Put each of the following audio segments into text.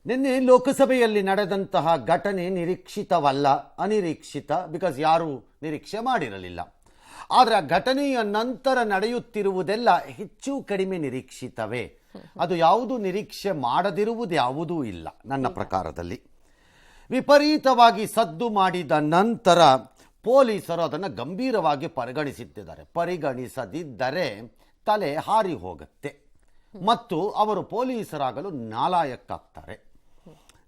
ನಿನ್ನೆ ಲೋಕಸಭೆಯಲ್ಲಿ ನಡೆದಂತಹ ಘಟನೆ ನಿರೀಕ್ಷಿತವಲ್ಲ, ಅನಿರೀಕ್ಷಿತ. ಬಿಕಾಸ್ ಯಾರೂ ನಿರೀಕ್ಷೆ ಮಾಡಿರಲಿಲ್ಲ. ಆದರೆ ಆ ಘಟನೆಯ ನಂತರ ನಡೆಯುತ್ತಿರುವುದೆಲ್ಲ ಹೆಚ್ಚು ಕಡಿಮೆ ನಿರೀಕ್ಷಿತವೇ. ಅದು ಯಾವುದು ನಿರೀಕ್ಷೆ ಮಾಡದಿರುವುದು ಯಾವುದೂ ಇಲ್ಲ ನನ್ನ ಪ್ರಕಾರದಲ್ಲಿ. ವಿಪರೀತವಾಗಿ ಸದ್ದು ಮಾಡಿದ ನಂತರ ಪೊಲೀಸರು ಅದನ್ನು ಗಂಭೀರವಾಗಿ ಪರಿಗಣಿಸದಿದ್ದರೆ ತಲೆ ಹಾರಿ ಹೋಗುತ್ತೆ ಮತ್ತು ಅವರು ಪೊಲೀಸರಾಗಲು ನಾಲಾಯಕ್ಕಾಗ್ತಾರೆ.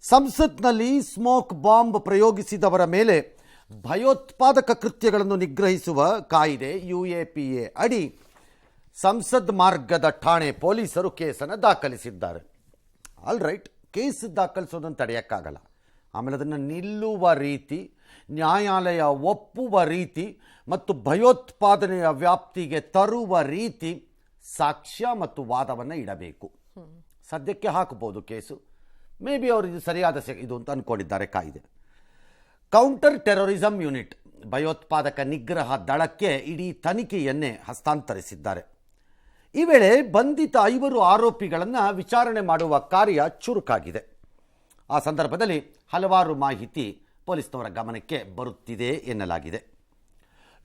ಸಂಸತ್ನಲ್ಲಿ ಸ್ಮೋಕ್ ಬಾಂಬ್ ಪ್ರಯೋಗಿಸಿದವರ ಮೇಲೆ ಭಯೋತ್ಪಾದಕ ಕೃತ್ಯಗಳನ್ನು ನಿಗ್ರಹಿಸುವ ಕಾಯ್ದೆ UAPA ಅಡಿ ಸಂಸದ್ ಮಾರ್ಗದ ಠಾಣೆ ಪೊಲೀಸರು ಕೇಸನ್ನು ದಾಖಲಿಸಿದ್ದಾರೆ. ಆಲ್ ರೈಟ್, ಕೇಸ್ ದಾಖಲಿಸೋದನ್ನು ತಡೆಯೋಕ್ಕಾಗಲ್ಲ. ಆಮೇಲೆ ಅದನ್ನು ನಿಲ್ಲುವ ರೀತಿ, ನ್ಯಾಯಾಲಯ ಒಪ್ಪುವ ರೀತಿ ಮತ್ತು ಭಯೋತ್ಪಾದನೆಯ ವ್ಯಾಪ್ತಿಗೆ ತರುವ ರೀತಿ ಸಾಕ್ಷ್ಯ ಮತ್ತು ವಾದವನ್ನು ಇಡಬೇಕು. ಸದ್ಯಕ್ಕೆ ಹಾಕಬಹುದು ಕೇಸು. ಮೇ ಬಿ ಅವರು ಇದು ಸರಿಯಾದ ಇದು ಅಂತ ಅಂದ್ಕೊಂಡಿದ್ದಾರೆ ಕಾಯ್ದೆ. ಕೌಂಟರ್ ಟೆರರಿಸಂ ಯೂನಿಟ್ ಭಯೋತ್ಪಾದಕ ನಿಗ್ರಹ ದಳಕ್ಕೆ ಇಡೀ ತನಿಖೆಯನ್ನೇ ಹಸ್ತಾಂತರಿಸಿದ್ದಾರೆ. ಈ ವೇಳೆ ಬಂಧಿತ 5 ಆರೋಪಿಗಳನ್ನು ವಿಚಾರಣೆ ಮಾಡುವ ಕಾರ್ಯ ಚುರುಕಾಗಿದೆ. ಆ ಸಂದರ್ಭದಲ್ಲಿ ಹಲವಾರು ಮಾಹಿತಿ ಪೊಲೀಸ್ನವರ ಗಮನಕ್ಕೆ ಬರುತ್ತಿದೆ ಎನ್ನಲಾಗಿದೆ.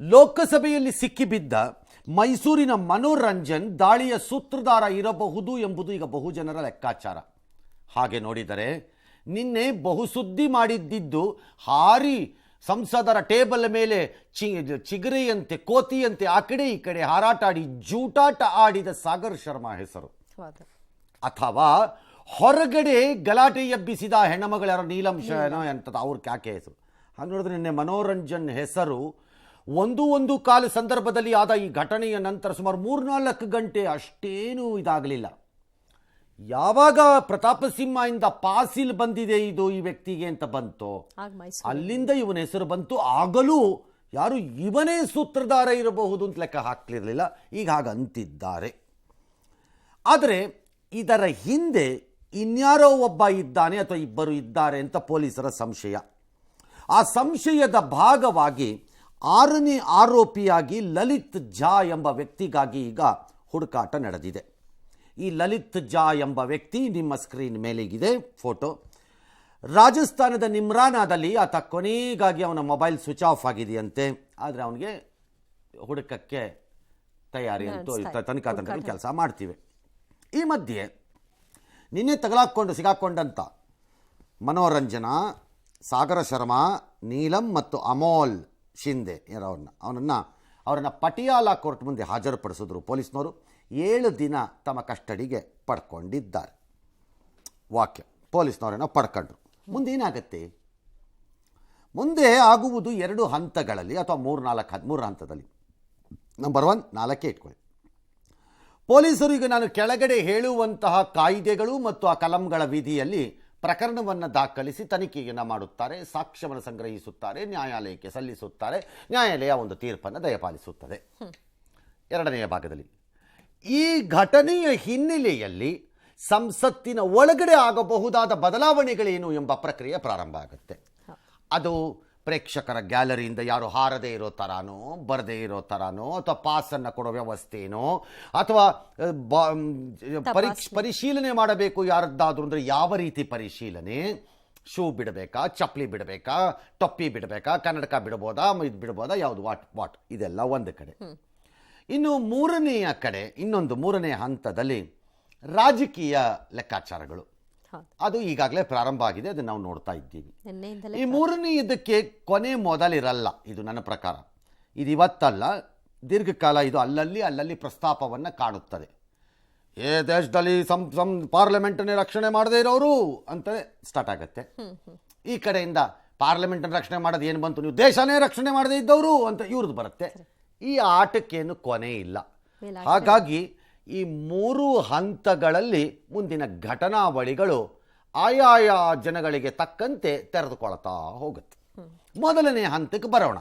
ಲೋಕಸಭೆಯಲ್ಲಿ ಸಿಕ್ಕಿಬಿದ್ದ ಮೈಸೂರಿನ ಮನೋರಂಜನ್ ದಾಳಿಯ ಸೂತ್ರಧಾರ ಇರಬಹುದು ಎಂಬುದು ಈಗ ಬಹುಜನರ ಲೆಕ್ಕಾಚಾರ. ಹಾಗೆ ನೋಡಿದರೆ ನಿನ್ನೆ ಬಹುಸುದ್ದಿ ಮಾಡಿದ್ದಿದ್ದು ಹಾರಿ ಸಂಸದರ ಟೇಬಲ್ ಮೇಲೆ ಚಿಗರೆಯಂತೆ ಕೋತಿಯಂತೆ ಆ ಕಡೆ ಈ ಕಡೆ ಹಾರಾಟಾಡಿ ಜೂಟಾಟ ಆಡಿದ ಸಾಗರ್ ಶರ್ಮಾ ಹೆಸರು, ಅಥವಾ ಹೊರಗಡೆ ಗಲಾಟೆ ಎಬ್ಬಿಸಿದ ಹೆಣ್ಣುಮಗಳು ಯಾರೋ ನೀಲಂ ಶೇನೋ ಅಂತ ಅವ್ರ ಕ್ಯಾಕೆ ಹೆಸರು. ಹಾಗೆ ನೋಡಿದ್ರೆ ನಿನ್ನೆ ಮನೋರಂಜನ್ ಹೆಸರು ಒಂದು ಕಾಲ ಸಂದರ್ಭದಲ್ಲಿ ಆದ ಈ ಘಟನೆಯ ನಂತರ ಸುಮಾರು 3-4 ಗಂಟೆ ಅಷ್ಟೇನೂ ಇದಾಗಲಿಲ್ಲ. ಯಾವಾಗ ಪ್ರತಾಪ ಸಿಂಹದಿಂದ ಪಾಸಿಲ್ ಬಂದಿದೆ ಇದು ಈ ವ್ಯಕ್ತಿಗೆ ಅಂತ ಬಂತು, ಅಲ್ಲಿಂದ ಇವನ ಹೆಸರು ಬಂತು. ಆಗಲೂ ಯಾರು ಇವನೇ ಸೂತ್ರಧಾರ ಇರಬಹುದು ಅಂತ ಲೆಕ್ಕ ಹಾಕ್ಲಿರಲಿಲ್ಲ. ಈಗ ಹಾಗಂತಿದ್ದಾರೆ. ಆದರೆ ಇದರ ಹಿಂದೆ ಇನ್ಯಾರೋ ಒಬ್ಬ ಇದ್ದಾನೆ ಅಥವಾ ಇಬ್ಬರು ಇದ್ದಾರೆ ಅಂತ ಪೊಲೀಸರ ಸಂಶಯ. ಆ ಸಂಶಯದ ಭಾಗವಾಗಿ 6ನೇ ಆರೋಪಿಯಾಗಿ ಲಲಿತ್ ಝಾ ಎಂಬ ವ್ಯಕ್ತಿಗಾಗಿ ಈಗ ಹುಡುಕಾಟ ನಡೆದಿದೆ. ಈ ಲಲಿತ್ ಝಾ ಎಂಬ ವ್ಯಕ್ತಿ ನಿಮ್ಮ ಸ್ಕ್ರೀನ್ ಮೇಲೆಗಿದೆ ಫೋಟೋ. ರಾಜಸ್ಥಾನದ ನಿಮ್ರಾನಾದಲ್ಲಿ ಆತ ಕೊನೆಗಾಗಿ ಅವನ ಮೊಬೈಲ್ ಸ್ವಿಚ್ ಆಫ್ ಆಗಿದೆಯಂತೆ. ಆದರೆ ಅವನಿಗೆ ಹುಡುಕಕ್ಕೆ ತಯಾರಿ ಅಂತೂ ತನಿಖಾ ತಂಡಗಳು ಕೆಲಸ ಮಾಡ್ತಿವೆ. ಈ ಮಧ್ಯೆ ನಿನ್ನೆ ಸಿಗಾಕೊಂಡಂಥ ಮನೋರಂಜನ, ಸಾಗರ ಶರ್ಮಾ, ನೀಲಂ ಮತ್ತು ಅಮೋಲ್ ಶಿಂದೆ ಅವರನ್ನು ಪಟಿಯಾಲ ಕೋರ್ಟ್ ಮುಂದೆ ಹಾಜರುಪಡಿಸಿದ್ರು ಪೊಲೀಸ್ನವರು. 7 ದಿನ ತಮ್ಮ ಕಸ್ಟಡಿಗೆ ಪಡ್ಕೊಂಡಿದ್ದಾರೆ. ವಾಕ್ಯ ಪೊಲೀಸ್ನವರನ್ನು ಪಡ್ಕೊಂಡ್ರು. ಮುಂದೇನಾಗತ್ತೆ? ಮುಂದೆ ಆಗುವುದು 2 ಹಂತಗಳಲ್ಲಿ ಅಥವಾ 3 ಹಂತದಲ್ಲಿ. ನಂಬರ್ 1, 4 ಇಟ್ಕೊಳ್ಳಿ. ಪೊಲೀಸರು ಈಗ ನಾನು ಕೆಳಗಡೆ ಹೇಳುವಂತಹ ಕಾಯ್ದೆಗಳು ಮತ್ತು ಆ ಕಲಂಗಳ ವಿಧಿಯಲ್ಲಿ ಪ್ರಕರಣವನ್ನು ದಾಖಲಿಸಿ ತನಿಖೆಯನ್ನು ಮಾಡುತ್ತಾರೆ, ಸಾಕ್ಷ್ಯವನ್ನು ಸಂಗ್ರಹಿಸುತ್ತಾರೆ, ನ್ಯಾಯಾಲಯಕ್ಕೆ ಸಲ್ಲಿಸುತ್ತಾರೆ. ನ್ಯಾಯಾಲಯ ಒಂದು ತೀರ್ಪನ್ನು ದಯಪಾಲಿಸುತ್ತದೆ. 2ನೆಯ ಭಾಗದಲ್ಲಿ ಈ ಘಟನೆಯ ಹಿನ್ನೆಲೆಯಲ್ಲಿ ಸಂಸತ್ತಿನ ಒಳಗಡೆ ಆಗಬಹುದಾದ ಬದಲಾವಣೆಗಳೇನು ಎಂಬ ಪ್ರಕ್ರಿಯೆ ಪ್ರಾರಂಭ ಆಗುತ್ತೆ. ಅದು ಪ್ರೇಕ್ಷಕರ ಗ್ಯಾಲರಿಯಿಂದ ಯಾರು ಹಾರದೇ ಇರೋ ಥರನೋ, ಬರದೇ ಇರೋ ಥರನೋ, ಅಥವಾ ಪಾಸನ್ನು ಕೊಡೋ ವ್ಯವಸ್ಥೆನೋ, ಅಥವಾ ಪರಿಶೀಲನೆ ಮಾಡಬೇಕು ಯಾರದ್ದಾದರೂ ಅಂದರೆ ಯಾವ ರೀತಿ ಪರಿಶೀಲನೆ, ಶೂ ಬಿಡಬೇಕಾ, ಚಪ್ಪಲಿ ಬಿಡಬೇಕಾ, ಟೊಪ್ಪಿ ಬಿಡಬೇಕಾ, ಕನ್ನಡಕ ಬಿಡ್ಬೋದಾ, ಇದು ಬಿಡ್ಬೋದಾ, ಯಾವುದು ವಾಟ್ ಇದೆಲ್ಲ ಒಂದು ಕಡೆ. ಇನ್ನು 3ನೇ ಹಂತದಲ್ಲಿ ರಾಜಕೀಯ ಲೆಕ್ಕಾಚಾರಗಳು. ಅದು ಈಗಾಗಲೇ ಪ್ರಾರಂಭ ಆಗಿದೆ, ಅದನ್ನು ನಾವು ನೋಡ್ತಾ ಇದ್ದೀವಿ. ಈ 3ನೇದಕ್ಕೆ ಕೊನೆ ಮೊದಲಿರಲ್ಲ ಇದು ನನ್ನ ಪ್ರಕಾರ. ಇದು ಇವತ್ತಲ್ಲ, ದೀರ್ಘಕಾಲ ಇದು ಅಲ್ಲಲ್ಲಿ ಪ್ರಸ್ತಾಪವನ್ನು ಕಾಣುತ್ತದೆ. ದೇಶದಲ್ಲಿ ಪಾರ್ಲಿಮೆಂಟನ್ನೇ ರಕ್ಷಣೆ ಮಾಡದೇ ಇರೋರು ಅಂತ ಸ್ಟಾರ್ಟ್ ಆಗುತ್ತೆ. ಈ ಕಡೆಯಿಂದ ಪಾರ್ಲಿಮೆಂಟನ್ನು ರಕ್ಷಣೆ ಮಾಡೋದು ಏನು ಬಂತು, ನೀವು ದೇಶನೇ ರಕ್ಷಣೆ ಮಾಡದೇ ಇದ್ದವರು ಅಂತ ಇವ್ರದ್ದು ಬರುತ್ತೆ. ಈ ಆಟಕ್ಕೇನು ಕೊನೆ ಇಲ್ಲ. ಹಾಗಾಗಿ ಈ 3 ಹಂತಗಳಲ್ಲಿ ಮುಂದಿನ ಘಟನಾವಳಿಗಳು ಆಯಾಯ ಜನಗಳಿಗೆ ತಕ್ಕಂತೆ ತೆರೆದುಕೊಳ್ತಾ ಹೋಗುತ್ತೆ. 1ನೇ ಹಂತಕ್ಕೆ ಬರೋಣ.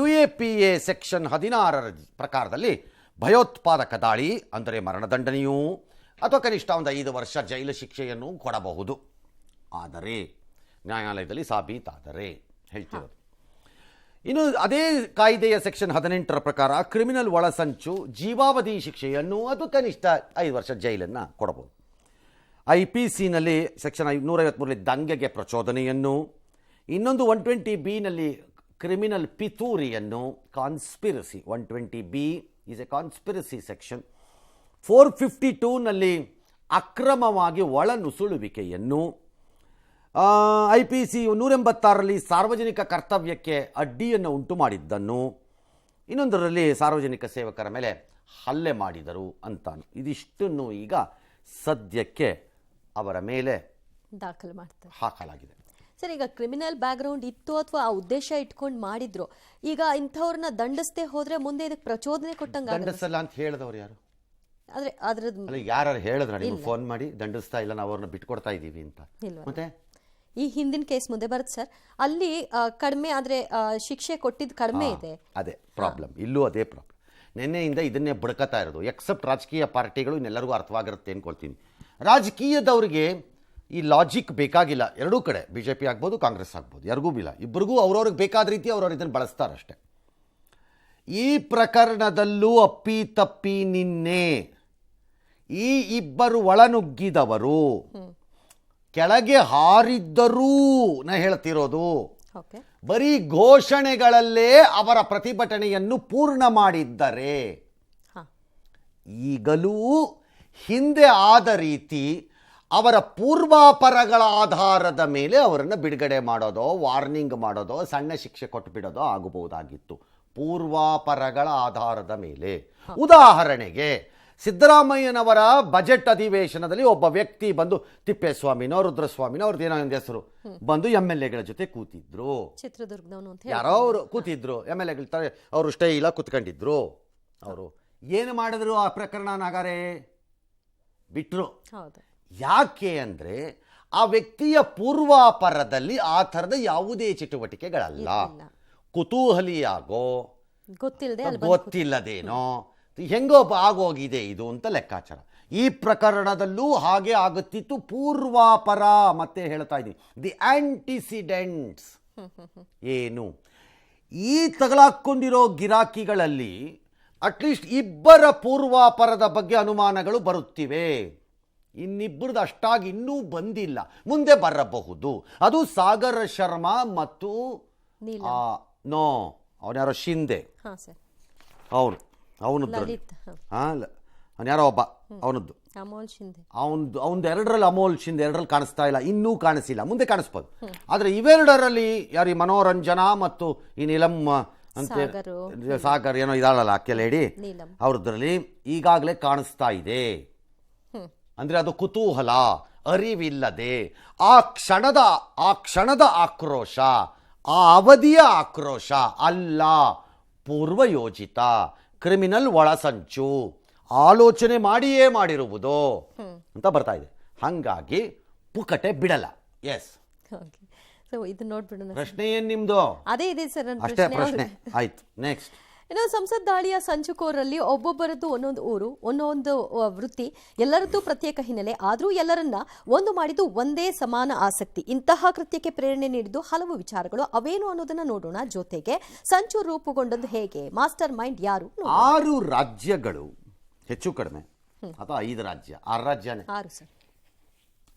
UAPA ಸೆಕ್ಷನ್ 16 ಪ್ರಕಾರದಲ್ಲಿ ಭಯೋತ್ಪಾದಕ ದಾಳಿ ಅಂದರೆ ಮರಣದಂಡನೆಯೂ ಅಥವಾ ಕನಿಷ್ಠ ಒಂದು 5 ವರ್ಷ ಜೈಲು ಶಿಕ್ಷೆಯನ್ನು ಕೊಡಬಹುದು. ಆದರೆ ನ್ಯಾಯಾಲಯದಲ್ಲಿ ಸಾಬೀತಾದರೆ ಹೇಳ್ತಿರೋದು. ಇನ್ನು ಅದೇ ಕಾಯ್ದೆಯ ಸೆಕ್ಷನ್ 18 ಪ್ರಕಾರ ಕ್ರಿಮಿನಲ್ ಒಳಸಂಚು ಜೀವಾವಧಿ ಶಿಕ್ಷೆಯನ್ನು ಅದು ಕನಿಷ್ಠ 5 ವರ್ಷ ಜೈಲನ್ನು ಕೊಡಬಹುದು. IPC-ನಲ್ಲಿ ಸೆಕ್ಷನ್ 153 ದಂಗೆಗೆ ಪ್ರಚೋದನೆಯನ್ನು, ಇನ್ನೊಂದು 120B ಕ್ರಿಮಿನಲ್ ಪಿತೂರಿಯನ್ನು, conspiracy 120B is a conspiracy section. 452 ಅಕ್ರಮವಾಗಿ ಒಳನುಸುಳುವಿಕೆಯನ್ನು, IPC 186 ಸಾರ್ವಜನಿಕ ಕರ್ತವ್ಯಕ್ಕೆ ಅಡ್ಡಿಯನ್ನು ಉಂಟು ಮಾಡಿದ್ದನ್ನು, ಇನ್ನೊಂದರಲ್ಲಿ ಸಾರ್ವಜನಿಕ ಸೇವಕರ ಮೇಲೆ ಹಲ್ಲೆ ಮಾಡಿದರು ಅಂತಾನು. ಇದಿಷ್ಟನ್ನು ಈಗ ಸದ್ಯಕ್ಕೆ ಅವರ ಮೇಲೆ ದಾಖಲು ಮಾಡ್ತಾರೆ, ಹಾಕಲಾಗಿದೆ. ಸರ್, ಈಗ ಕ್ರಿಮಿನಲ್ ಬ್ಯಾಕ್ಗ್ರೌಂಡ್ ಇತ್ತು ಅಥವಾ ಆ ಉದ್ದೇಶ ಇಟ್ಕೊಂಡು ಮಾಡಿದ್ರು, ಈಗ ಇಂಥವ್ರನ್ನ ದಂಡಿಸದೆ ಹೋದ್ರೆ ಮುಂದೆ ಇದಕ್ಕೆ ಪ್ರಚೋದನೆ ಕೊಟ್ಟಂಗ ದಂಡಿಸಲ್ಲ ಅಂತ ಹೇಳಿದವರು ಯಾರು? ಆದ್ರೆ ಅದ್ರದ್ದು ಯಾರು ಹೇಳಿದ್ರ ನೀವು ಫೋನ್ ಮಾಡಿ ದಂಡಿಸ್ತಾ ಇಲ್ಲ, ನಾವು ಅವ್ರನ್ನ ಬಿಟ್ಕೊಡ್ತಾ ಇದ್ದೀವಿ ಅಂತ? ಮತ್ತೆ ಈ ಹಿಂದಿನ ಕೇಸ್ ಮುಂದೆ ಬರುತ್ತೆ ಸರ್, ಅಲ್ಲಿ ಕಡಿಮೆ ಆದ್ರೆ ಶಿಕ್ಷೆ ಕೊಟ್ಟಿದ್ದು ಕಡಿಮೆ ಇದೆ. ಅದೇ ಪ್ರಾಬ್ಲಮ್, ಇಲ್ಲೂ ಅದೇ ಪ್ರಾಬ್ಲಮ್. ನಿನ್ನೆಯಿಂದ ಇದನ್ನೇ ಬಡ್ಕತಾ ಇರೋದು. ಎಕ್ಸೆಪ್ಟ್ ರಾಜಕೀಯ ಪಾರ್ಟಿಗಳು ಇನ್ನೆಲ್ಲರಿಗೂ ಅರ್ಥವಾಗಿರುತ್ತೆ ಅನ್ಕೊಳ್ತೀನಿ. ರಾಜಕೀಯದವ್ರಿಗೆ ಈ ಲಾಜಿಕ್ ಬೇಕಾಗಿಲ್ಲ. ಎರಡೂ ಕಡೆ BJP ಆಗ್ಬೋದು, ಕಾಂಗ್ರೆಸ್ ಆಗ್ಬೋದು, ಯಾರಿಗೂ ಇಲ್ಲ. ಇಬ್ಬರಿಗೂ ಅವ್ರವ್ರಿಗೆ ಬೇಕಾದ ರೀತಿ ಅವ್ರವ್ರು ಇದನ್ನು ಬಳಸ್ತಾರಷ್ಟೆ. ಈ ಪ್ರಕರಣದಲ್ಲೂ ಅಪ್ಪಿ ತಪ್ಪಿ ನಿನ್ನೆ ಈ ಇಬ್ಬರು ಒಳನುಗ್ಗಿದವರು ಕೆಳಗೆ ಹಾರಿದ್ದರೂ ನಾ ಹೇಳ್ತಿರೋದು, ಬರೀ ಘೋಷಣೆಗಳಲ್ಲೇ ಅವರ ಪ್ರತಿಭಟನೆಯನ್ನು ಪೂರ್ಣ ಮಾಡಿದ್ದರೆ, ಈಗಲೂ ಹಿಂದೆ ಆದ ರೀತಿ ಅವರ ಪೂರ್ವಾಪರಗಳ ಆಧಾರದ ಮೇಲೆ ಅವರನ್ನು ಬಿಡುಗಡೆ ಮಾಡೋದೋ, ವಾರ್ನಿಂಗ್ ಮಾಡೋದೋ, ಸಣ್ಣ ಶಿಕ್ಷೆ ಕೊಟ್ಟು ಬಿಡೋದೋ ಆಗಬಹುದಾಗಿತ್ತು. ಪೂರ್ವಾಪರಗಳ ಆಧಾರದ ಮೇಲೆ. ಉದಾಹರಣೆಗೆ ಸಿದ್ದರಾಮಯ್ಯನವರ ಬಜೆಟ್ ಅಧಿವೇಶನದಲ್ಲಿ ಒಬ್ಬ ವ್ಯಕ್ತಿ ಬಂದು, ತಿಪ್ಪೇಸ್ವಾಮಿನೋ ರುದ್ರಸ್ವಾಮಿನೋ ಅವ್ರದ್ದು ಏನೋ ಒಂದು ಹೆಸರು, ಬಂದು MLA ಗಳ ಜೊತೆ ಕೂತಿದ್ರು. ಚಿತ್ರದುರ್ಗದವನು ಅಂತ ಯಾರೋ ಅವರು ಕೂತಿದ್ರು, MLA ಗಳ ಅವರು ಸ್ಟೈಲ ಕೂತ್ಕೊಂಡಿದ್ರು. ಅವರು ಏನು ಮಾಡಿದ್ರು? ಆ ಪ್ರಕರಣನಾಗಾರೆ ಬಿಟ್ರು. ಯಾಕೆ ಅಂದರೆ ಆ ವ್ಯಕ್ತಿಯ ಪೂರ್ವಾಪರದಲ್ಲಿ ಆ ಥರದ ಯಾವುದೇ ಚಟುವಟಿಕೆಗಳಲ್ಲ. ಕುತೂಹಲಿಯಾಗೋ, ಗೊತ್ತಿಲ್ಲದೇನೋ, ಹೆಂಗೋ ಆಗೋಗಿದೆ ಇದು ಅಂತ ಲೆಕ್ಕಾಚಾರ. ಈ ಪ್ರಕರಣದಲ್ಲೂ ಹಾಗೆ ಆಗುತ್ತಿತ್ತು. ಪೂರ್ವಾಪರ, ಮತ್ತೆ ಹೇಳ್ತಾ ಇದ್ದೀನಿ, ದಿ ಆಂಟಿಸಿಡೆಂಟ್ಸ್ ಏನು? ಈ ತಗಲಾಕೊಂಡಿರೋ ಗಿರಾಕಿಗಳಲ್ಲಿ ಅಟ್ಲೀಸ್ಟ್ ಇಬ್ಬರ ಪೂರ್ವಾಪರದ ಬಗ್ಗೆ ಅನುಮಾನಗಳು ಬರುತ್ತಿವೆ. ಇನ್ನಿಬ್ಬರದ್ದು ಅಷ್ಟಾಗಿ ಇನ್ನೂ ಬಂದಿಲ್ಲ, ಮುಂದೆ ಬರಬಹುದು. ಅದು ಸಾಗರ ಶರ್ಮಾ ಮತ್ತು ಅವನ್ಯಾರೋ ಶಿಂದೆ, ಅವನದ್ದು ಅವನ್ಯಾರೋ ಒಬ್ಬ, ಅವನದ್ದು ಅವನದು ಎರಡರಲ್ಲಿ, ಅಮೋಲ್ ಶಿಂದೆ ಎರಡರಲ್ಲಿ ಕಾಣಿಸ್ತಾ ಇಲ್ಲ, ಇನ್ನೂ ಕಾಣಿಸಿಲ್ಲ, ಮುಂದೆ ಕಾಣಿಸ್ಬೋದು. ಆದರೆ ಇವೆರಡರಲ್ಲಿ ಯಾರು, ಈ ಮನೋರಂಜನಾ ಮತ್ತು ಈ ನೀಲಂ ಅಂತ ಸಾಗರ್ ಏನೋ ಇದಾಳಲ್ಲ ಅಕ್ಕೆ ಲೇಡಿ, ಅವ್ರದ್ರಲ್ಲಿ ಈಗಾಗಲೇ ಕಾಣಿಸ್ತಾ ಇದೆ. ಅಂದರೆ ಅದು ಕುತೂಹಲ, ಅರಿವಿಲ್ಲದೆ ಆ ಕ್ಷಣದ ಆಕ್ರೋಶ, ಆ ಅವಧಿಯ ಆಕ್ರೋಶ ಅಲ್ಲ, ಪೂರ್ವಯೋಜಿತ ಕ್ರಿಮಿನಲ್ ಒಳಸಂಚು, ಆಲೋಚನೆ ಮಾಡಿಯೇ ಮಾಡಿರುವುದು ಅಂತ ಬರ್ತಾ ಇದೆ. ಹಾಗಾಗಿ ಪುಕಟೆ ಬಿಡಲ್ಲ. ಎಸ್, ಇದು ನೋಡ್ಬಿಡೋಣ. ಪ್ರಶ್ನೆ ಏನ್ ನಿಮ್ದು? ಅದೇ ಇದೆ ಸರ್, ಅಷ್ಟೇ ಪ್ರಶ್ನೆ. ಆಯ್ತು, ನೆಕ್ಸ್ಟ್. ಇನ್ನು ಸಂಸತ್ ದಾಳಿಯ ಸಂಚುಕೋರರಲ್ಲಿ ಒಬ್ಬೊಬ್ಬರದ್ದು ಒಂದೊಂದು ಊರು, ಒಂದೊಂದು ವೃತ್ತಿ, ಎಲ್ಲರದ್ದು ಪ್ರತ್ಯೇಕ ಹಿನ್ನೆಲೆ, ಆದರೂ ಎಲ್ಲರನ್ನ ಒಂದು ಮಾಡಿದ್ದು ಒಂದೇ ಸಮಾನ ಆಸಕ್ತಿ. ಇಂತಹ ಕೃತ್ಯಕ್ಕೆ ಪ್ರೇರಣೆ ನೀಡಿದ್ದು ಹಲವು ವಿಚಾರಗಳು, ಅವೇನು ಅನ್ನೋದನ್ನ ನೋಡೋಣ. ಜೊತೆಗೆ ಸಂಚು ರೂಪುಗೊಂಡದ್ದು ಹೇಗೆ, ಮಾಸ್ಟರ್ ಮೈಂಡ್ ಯಾರು? 6 ರಾಜ್ಯಗಳು ಹೆಚ್ಚು ಕಡಿಮೆ, ಅಥವಾ 5 ರಾಜ್ಯ, 6 ರಾಜ್ಯನೇ 6 ಸರ್.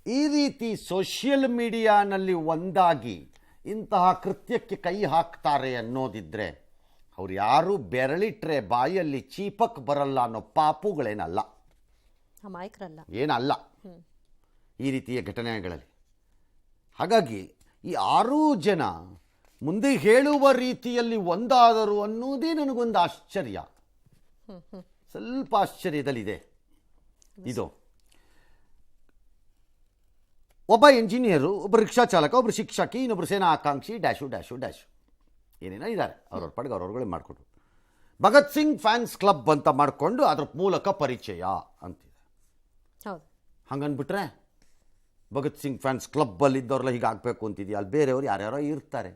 ಈ ರೀತಿ ಸೋಷಿಯಲ್ ಮೀಡಿಯಾನಲ್ಲಿ ಒಂದಾಗಿ ಇಂತಹ ಕೃತ್ಯಕ್ಕೆ ಕೈ ಹಾಕ್ತಾರೆ ಅನ್ನೋದಿದ್ರೆ, ಅವ್ರು ಯಾರು ಬೆರಳಿಟ್ರೆ ಬಾಯಲ್ಲಿ ಚೀಪಕ್ ಬರಲ್ಲ ಅನ್ನೋ ಪಾಪುಗಳೇನಲ್ಲ, ಏನಲ್ಲ ಈ ರೀತಿಯ ಘಟನೆಗಳಲ್ಲಿ. ಹಾಗಾಗಿ ಈ 6 ಜನ ಮುಂದೆ ಹೇಳುವ ರೀತಿಯಲ್ಲಿ ಒಂದಾದರು ಅನ್ನೋದೇ ನನಗೊಂದು ಆಶ್ಚರ್ಯ, ಸ್ವಲ್ಪ ಆಶ್ಚರ್ಯದಲ್ಲಿದೆ ಇದು. ಒಬ್ಬ ಇಂಜಿನಿಯರು, ಒಬ್ಬ ರಿಕ್ಷಾ ಚಾಲಕ, ಒಬ್ಬರು ಶಿಕ್ಷಕಿ, ಇನ್ನೊಬ್ಬರು ಸೇನಾ ಆಕಾಂಕ್ಷಿ, ಡ್ಯಾಶು ಏನೇನೋ ಇದ್ದಾರೆ. ಅವ್ರವ್ರ ಪಡೆಗೆ ಅವ್ರವ್ರುಗಳೇ ಮಾಡಿಕೊಂಡು ಭಗತ್ ಸಿಂಗ್ ಫ್ಯಾನ್ಸ್ ಕ್ಲಬ್ ಅಂತ ಮಾಡಿಕೊಂಡು ಅದ್ರ ಮೂಲಕ ಪರಿಚಯ ಅಂತಿದೆ. ಹಂಗನ್ಬಿಟ್ರೆ ಭಗತ್ ಸಿಂಗ್ ಫ್ಯಾನ್ಸ್ ಕ್ಲಬ್ಬಲ್ಲಿ ಇದ್ದವ್ರೆಲ್ಲ ಹೀಗೆ ಆಗಬೇಕು ಅಂತಿದೆಯಾ? ಅಲ್ಲಿ ಬೇರೆಯವರು ಯಾರ್ಯಾರೋ ಇರ್ತಾರೆ.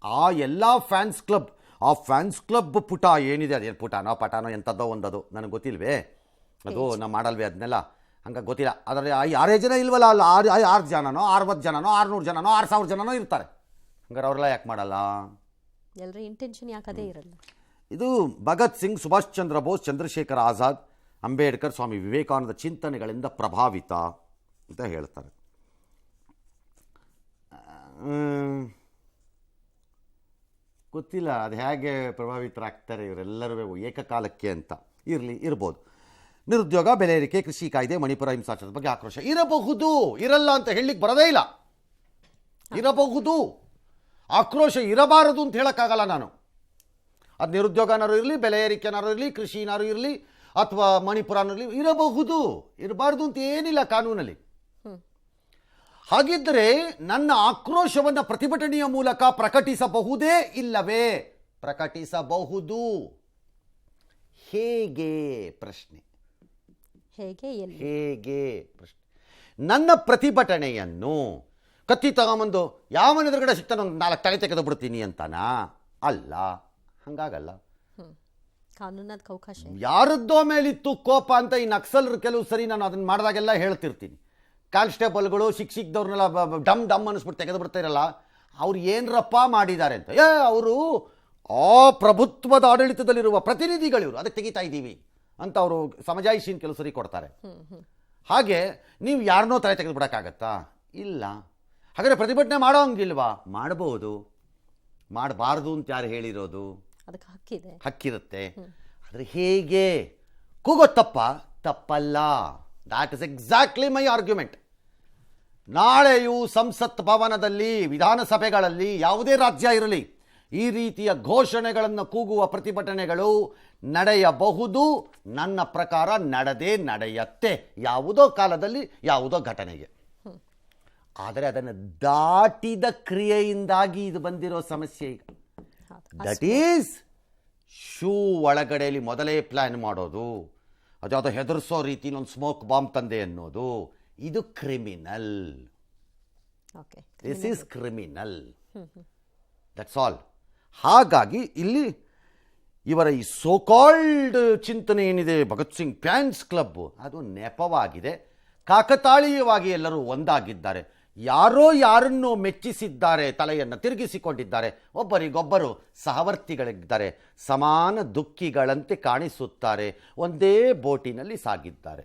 ಆ ಎಲ್ಲ ಫ್ಯಾನ್ಸ್ ಕ್ಲಬ್, ಆ ಫ್ಯಾನ್ಸ್ ಕ್ಲಬ್ ಪುಟ ಏನಿದೆ, ಅದೇನು ಪುಟಾನೋ ಪಟಾನೋ ಎಂಥದ್ದೋ ಒಂದದು ನನಗೆ ಗೊತ್ತಿಲ್ವೇ, ಅದು ನಾವು ಮಾಡಲ್ವೇ ಅದನ್ನೆಲ್ಲ, ಹಂಗೆ ಗೊತ್ತಿಲ್ಲ. ಅದರಲ್ಲಿ 6 ಜನ ಇಲ್ವಲ್ಲ, ಅಲ್ಲಿ 6 ಜನನೋ 60 ಜನನೋ 600 ಜನನೋ 6000 ಜನನೋ ಇರ್ತಾರೆ. ಹಂಗಾರೆ ಅವರೆಲ್ಲ ಯಾಕೆ ಮಾಡಲ್ಲ? ಎಲ್ಲರ ಇಂಟೆನ್ಷನ್ ಯಾಕದೇ ಇರಲ್ಲ. ಇದು ಭಗತ್ ಸಿಂಗ್, ಸುಭಾಷ್ ಚಂದ್ರ ಬೋಸ್, ಚಂದ್ರಶೇಖರ್ ಆಜಾದ್, ಅಂಬೇಡ್ಕರ್ ಸ್ವಾಮಿ ವಿವೇಕಾನಂದ ಚಿಂತನೆಗಳಿಂದ ಪ್ರಭಾವಿತ ಅಂತ ಹೇಳ್ತಾರೆ. ಗೊತ್ತಿಲ್ಲ ಅದು ಹೇಗೆ ಪ್ರಭಾವಿತರಾಗ್ತಾರೆ ಇವರೆಲ್ಲರೂ ಏಕಕಾಲಕ್ಕೆ ಅಂತ. ಇರ್ಬೋದು. ನಿರುದ್ಯೋಗ, ಬೆಲೆ ಏರಿಕೆ, ಕೃಷಿ ಕಾಯ್ದೆ, ಮಣಿಪುರ ಹಿಂಸಾಚಾರದ ಬಗ್ಗೆ ಆಕ್ರೋಶ ಇರಬಹುದು, ಇರಲ್ಲ ಅಂತ ಹೇಳಲಿಕ್ಕೆ ಬರೋದೇ ಇಲ್ಲ. ಇರಬಹುದು, ಆಕ್ರೋಶ ಇರಬಾರದು ಅಂತ ಹೇಳೋಕ್ಕಾಗಲ್ಲ ನಾನು. ಅದು ನಿರುದ್ಯೋಗನಾರು ಇರಲಿ, ಬೆಲೆ ಏರಿಕೆನಾರು ಇರಲಿ, ಕೃಷಿನಾರು ಇರಲಿ, ಅಥವಾ ಮಣಿಪುರನೂ ಇರಲಿ, ಇರಬಹುದು, ಇರಬಾರ್ದು ಅಂತ ಏನಿಲ್ಲ ಕಾನೂನಲ್ಲಿ. ಹಾಗಿದ್ದರೆ ನನ್ನ ಆಕ್ರೋಶವನ್ನು ಪ್ರತಿಭಟನೆಯ ಮೂಲಕ ಪ್ರಕಟಿಸಬಹುದೇ ಇಲ್ಲವೇ? ಪ್ರಕಟಿಸಬಹುದು. ಹೇಗೆ ಪ್ರಶ್ನೆ, ಹೇಗೆ ಪ್ರಶ್ನೆ. ನನ್ನ ಪ್ರತಿಭಟನೆಯನ್ನು ಕತ್ತಿ ತಗೊಂಬಂದು ಯಾವನ ಎದುರುಗಡೆ ಸಿಗ್ತಾನೆ ಒಂದು 4 ತಲೆ ತೆಗೆದು ಬಿಡ್ತೀನಿ ಅಂತಾನಾ? ಅಲ್ಲ, ಹಂಗಾಗಲ್ಲ. ಕಾನೂನದ ಅವಕಾಶ ಯಾರದ್ದೋ ಮೇಲಿತ್ತು ಕೋಪ ಅಂತ ಈ ನಕ್ಸಲರು ಕೆಲವು ಸರಿ ನಾನು ಅದನ್ನು ಮಾಡಿದಾಗೆಲ್ಲ ಹೇಳ್ತಿರ್ತೀನಿ. ಕಾನ್ಸ್ಟೇಬಲ್ಗಳು ಶಿಕ್ಷಿಕ್ದವ್ರನ್ನೆಲ್ಲ ಡಮ್ ಡಮ್ ಅನ್ನಿಸ್ಬಿಟ್ಟು ತೆಗೆದು ಬಿಡ್ತಾಯಿರಲ್ಲ, ಅವ್ರು ಏನರಪ್ಪ ಮಾಡಿದ್ದಾರೆ ಅಂತ. ಅವರು ಆ ಪ್ರಭುತ್ವದ ಆಡಳಿತದಲ್ಲಿರುವ ಪ್ರತಿನಿಧಿಗಳಿವರು, ಅದಕ್ಕೆ ತೆಗಿತಾ ಇದ್ದೀವಿ ಅಂತ ಅವರು ಸಮಜಾಯಿಷಿನ ಕೆಲವು ಸರಿ ಕೊಡ್ತಾರೆ. ಹಾಗೆ ನೀವು ಯಾರನ್ನೋ ತಲೆ ತೆಗೆದು ಬಿಡೋಕ್ಕಾಗತ್ತಾ? ಇಲ್ಲ. ಹಾಗಾದರೆ ಪ್ರತಿಭಟನೆ ಮಾಡೋ ಹಂಗಿಲ್ವಾ? ಮಾಡಬಹುದು. ಮಾಡಬಾರ್ದು ಅಂತ ಯಾರು ಹೇಳಿರೋದು? ಅದಕ್ಕೆ ಹಕ್ಕಿದೆ, ಹಕ್ಕಿರುತ್ತೆ. ಆದರೆ ಹೇಗೆ ಕೂಗೋ ತಪ್ಪಲ್ಲ. That is exactly my argument. ನಾಳೆಯೂ ಸಂಸತ್ ಭವನದಲ್ಲಿ, ವಿಧಾನಸಭೆಗಳಲ್ಲಿ, ಯಾವುದೇ ರಾಜ್ಯ ಇರಲಿ, ಈ ರೀತಿಯ ಘೋಷಣೆಗಳನ್ನು ಕೂಗುವ ಪ್ರತಿಭಟನೆಗಳು ನಡೆಯಬಹುದು. ನನ್ನ ಪ್ರಕಾರ ನಡೆಯತ್ತೆ, ಯಾವುದೋ ಕಾಲದಲ್ಲಿ ಯಾವುದೋ ಘಟನೆಗೆ. ಆದರೆ ಅದನ್ನು ದಾಟಿದ ಕ್ರಿಯೆಯಿಂದಾಗಿ ಇದು ಬಂದಿರೋ ಸಮಸ್ಯೆ. ಈಗ ದಟ್ ಈಸ್ ಶೂ ಒಳಗಡೆಯಲ್ಲಿ ಮೊದಲೇ ಪ್ಲ್ಯಾನ್ ಮಾಡೋದು, ಅದ್ಯಾವುದೋ ಹೆದರ್ಸೋ ರೀತಿಲಿ ಒಂದು ಸ್ಮೋಕ್ ಬಾಂಬ್ ತಂದೆ ಅನ್ನೋದು, ಇದು criminal. This is criminal. That's all. ಹಾಗಾಗಿ ಇಲ್ಲಿ ಇವರ ಈ ಸೋಕಾಲ್ಡ್ ಚಿಂತನೆ ಏನಿದೆ, ಭಗತ್ ಸಿಂಗ್ ಫ್ಯಾನ್ಸ್ ಕ್ಲಬ್, ಅದು ನೆಪವಾಗಿದೆ. ಕಾಕತಾಳೀಯವಾಗಿ ಎಲ್ಲರೂ ಒಂದಾಗಿದ್ದಾರೆ. ಯಾರೋ ಯಾರನ್ನು ಮೆಚ್ಚಿಸಿದ್ದಾರೆ, ತಲೆಯನ್ನು ತಿರುಗಿಸಿಕೊಂಡಿದ್ದಾರೆ, ಒಬ್ಬರಿಗೊಬ್ಬರು ಸಹವರ್ತಿಗಳಿದ್ದಾರೆ, ಸಮಾನ ದುಃಖಿಗಳಂತೆ ಕಾಣಿಸುತ್ತಾರೆ, ಒಂದೇ ಬೋಟಿನಲ್ಲಿ ಸಾಗಿದ್ದಾರೆ.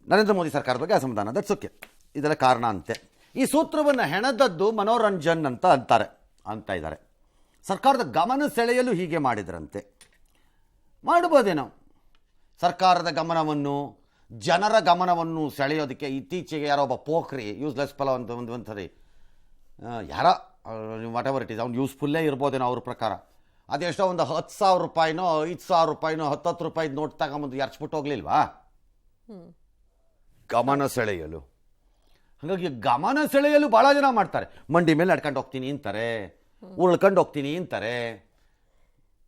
ನರೇಂದ್ರ ಮೋದಿ ಸರ್ಕಾರದ ಬಗ್ಗೆ ಅಸಮಾಧಾನ, ದಟ್ಸ್ ಓಕೆ, ಇದೆಲ್ಲ ಕಾರಣ ಅಂತೆ. ಈ ಸೂತ್ರವನ್ನು ಹೆಣೆದದ್ದು ಮನೋರಂಜನ್ ಅಂತ ಇದ್ದಾರೆ. ಸರ್ಕಾರದ ಗಮನ ಸೆಳೆಯಲು ಹೀಗೆ ಮಾಡಿದ್ರಂತೆ. ಮಾಡ್ಬೋದೇನೋ ಸರ್ಕಾರದ ಗಮನವನ್ನು, ಜನರ ಗಮನವನ್ನು ಸೆಳೆಯೋದಕ್ಕೆ. ಇತ್ತೀಚೆಗೆ ಯಾರೋ ಒಬ್ಬ ಪೋಖ್ರಿ, ಯೂಸ್ಲೆಸ್ ಫಲ ಒಂದು ಸರಿ ಯಾರ ವಾಟ್ ಎವರ್ ಇಟ್ ಈಸ್, ಅವ್ನು ಯೂಸ್ಫುಲ್ಲೇ ಇರ್ಬೋದೇನೋ ಅವ್ರ ಪ್ರಕಾರ. ಅದೆಷ್ಟೋ ಒಂದು 10,000 ರೂಪಾಯಿನೋ 5,000 ರೂಪಾಯಿನೋ 10 ರೂಪಾಯಿದು ನೋಟ್ ತಗೊಂಬಂದು ಎರ್ಚ್ಬಿಟ್ಟು ಹೋಗ್ಲಿಲ್ವಾ ಗಮನ ಸೆಳೆಯಲು? ಹಾಗಾಗಿ ಗಮನ ಸೆಳೆಯಲು ಭಾಳ ಜನ ಮಾಡ್ತಾರೆ. ಮಂಡಿ ಮೇಲೆ ನಡ್ಕೊಂಡು ಹೋಗ್ತೀನಿ ಅಂತಾರೆ, ಉಳ್ಕೊಂಡು ಹೋಗ್ತೀನಿ ಅಂತಾರೆ.